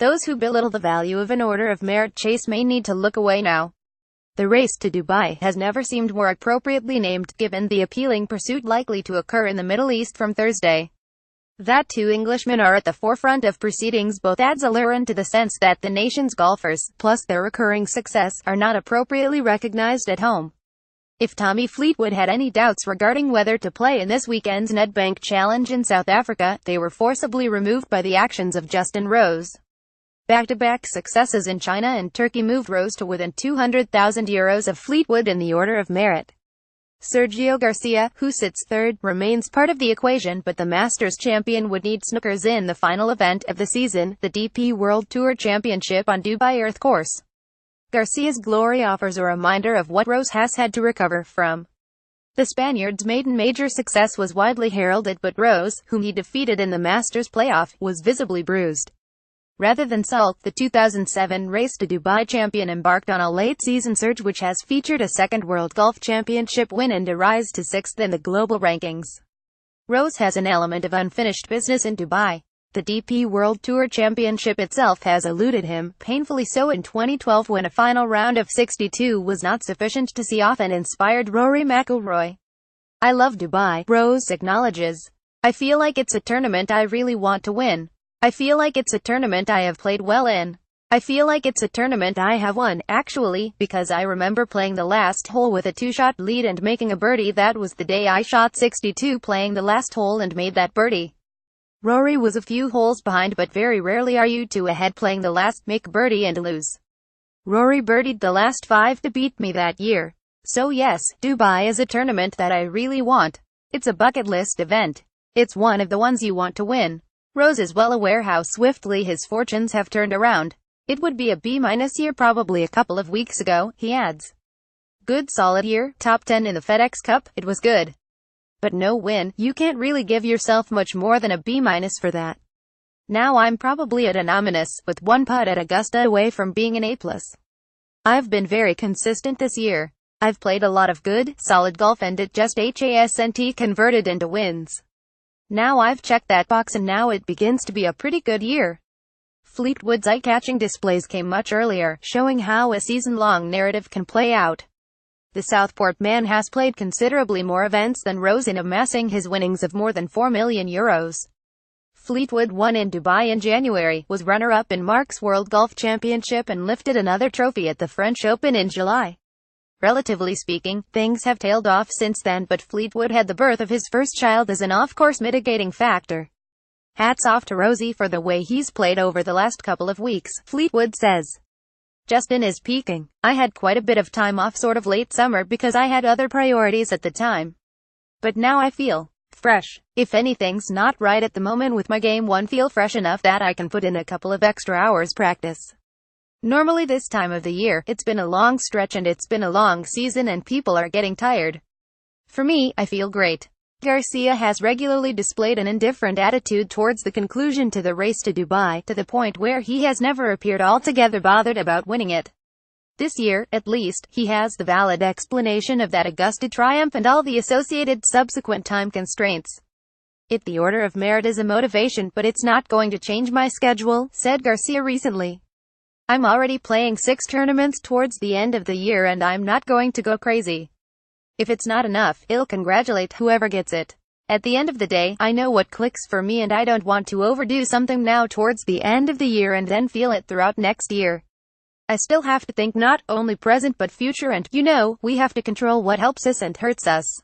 Those who belittle the value of an order of merit chase may need to look away now. The race to Dubai has never seemed more appropriately named, given the appealing pursuit likely to occur in the Middle East from Thursday. That two Englishmen are at the forefront of proceedings both adds allure into the sense that the nation's golfers, plus their recurring success, are not appropriately recognized at home. If Tommy Fleetwood had any doubts regarding whether to play in this weekend's Nedbank Challenge in South Africa, they were forcibly removed by the actions of Justin Rose. Back-to-back successes in China and Turkey moved Rose to within €200,000 of Fleetwood in the order of merit. Sergio Garcia, who sits third, remains part of the equation, but the Masters champion would need snookers in the final event of the season, the DP World Tour Championship on Dubai Earth Course. Garcia's glory offers a reminder of what Rose has had to recover from. The Spaniard's maiden major success was widely heralded, but Rose, whom he defeated in the Masters playoff, was visibly bruised. Rather than sulk, the 2007 Race to Dubai champion embarked on a late-season surge which has featured a second World Golf Championship win and a rise to sixth in the global rankings. Rose has an element of unfinished business in Dubai. The DP World Tour Championship itself has eluded him, painfully so in 2012 when a final round of 62 was not sufficient to see off and inspired Rory McIlroy. "I love Dubai," Rose acknowledges. "I feel like it's a tournament I really want to win. I feel like it's a tournament I have played well in. I feel like it's a tournament I have won, actually, because I remember playing the last hole with a two-shot lead and making a birdie. That was the day I shot 62 playing the last hole and made that birdie. Rory was a few holes behind, but very rarely are you two ahead playing the last, make birdie and lose. Rory birdied the last 5 to beat me that year. So yes, Dubai is a tournament that I really want. It's a bucket list event. It's one of the ones you want to win." Rose is well aware how swiftly his fortunes have turned around. "It would be a B- year probably a couple of weeks ago," he adds. "Good solid year, top 10 in the FedEx Cup, it was good. But no win. You can't really give yourself much more than a B- for that. Now I'm probably at an ominous, with one putt at Augusta away from being an A+. I've been very consistent this year. I've played a lot of good, solid golf and it just hasn't converted into wins. Now I've checked that box and now it begins to be a pretty good year." Fleetwood's eye-catching displays came much earlier, showing how a season-long narrative can play out. The Southport man has played considerably more events than Rose in amassing his winnings of more than €4 million. Fleetwood won in Dubai in January, was runner-up in Mark's World Golf Championship and lifted another trophy at the French Open in July. Relatively speaking, things have tailed off since then, but Fleetwood had the birth of his first child as an off-course mitigating factor. "Hats off to Rosie for the way he's played over the last couple of weeks," Fleetwood says. "Justin is peaking. I had quite a bit of time off sort of late summer because I had other priorities at the time. But now I feel fresh. If anything's not right at the moment with my game, one feel fresh enough that I can put in a couple of extra hours practice. Normally this time of the year, it's been a long stretch and it's been a long season and people are getting tired. For me, I feel great." Garcia has regularly displayed an indifferent attitude towards the conclusion to the Race to Dubai, to the point where he has never appeared altogether bothered about winning it. This year, at least, he has the valid explanation of that Augusta triumph and all the associated subsequent time constraints. "The order of merit is a motivation, but it's not going to change my schedule," said Garcia recently. "I'm already playing 6 tournaments towards the end of the year and I'm not going to go crazy. If it's not enough, I'll congratulate whoever gets it. At the end of the day, I know what clicks for me and I don't want to overdo something now towards the end of the year and then feel it throughout next year. I still have to think not only present but future and, we have to control what helps us and hurts us."